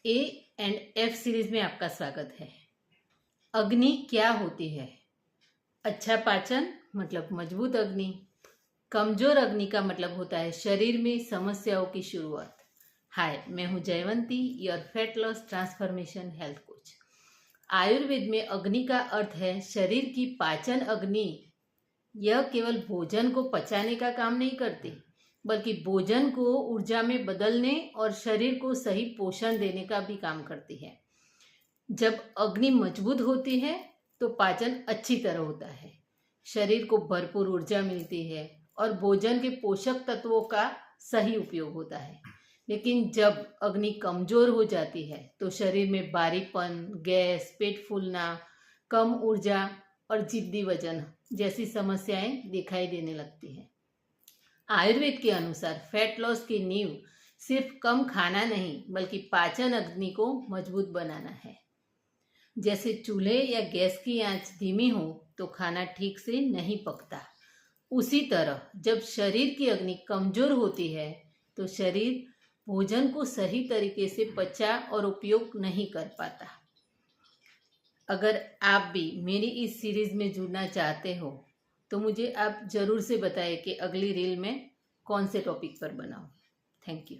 A and F series में आपका स्वागत है। अग्नि क्या होती है? अच्छा पाचन मतलब मजबूत अग्नि। कमजोर अग्नि का मतलब होता है शरीर में समस्याओं की शुरुआत। हाय, मैं हूं Jayvanti, your fat loss transformation health coach. Ayurveda में अग्नि का अर्थ है शरीर की पाचन अग्नि। यह केवल भोजन को पचाने का काम नहीं करती, बल्कि भोजन को ऊर्जा में बदलने और शरीर को सही पोषण देने का भी काम करती है। जब अग्नि मजबूत होती है तो पाचन अच्छी तरह होता है, शरीर को भरपूर ऊर्जा मिलती है और भोजन के पोषक तत्वों का सही उपयोग होता है। लेकिन जब अग्नि कमजोर हो जाती है तो शरीर में भारीपन, गैस, पेट फूलना, कम ऊर्जा और जिद्दी वजन जैसी समस्याएं दिखाई देने लगती हैं। आयुर्वेद के अनुसार फैट लॉस की नींव सिर्फ कम खाना नहीं, बल्कि पाचन अग्नि को मजबूत बनाना है। जैसे चूल्हे या गैस की आंच धीमी हो तो खाना ठीक से नहीं पकता, उसी तरह जब शरीर की अग्नि कमजोर होती है तो शरीर भोजन को सही तरीके से पचा और उपयोग नहीं कर पाता। अगर आप भी मेरी इस सीरीज में जुड़ना चाहते हो तो मुझे आप ज़रूर से बताएं कि अगली रील में कौन से टॉपिक पर बनाऊं। Thank you.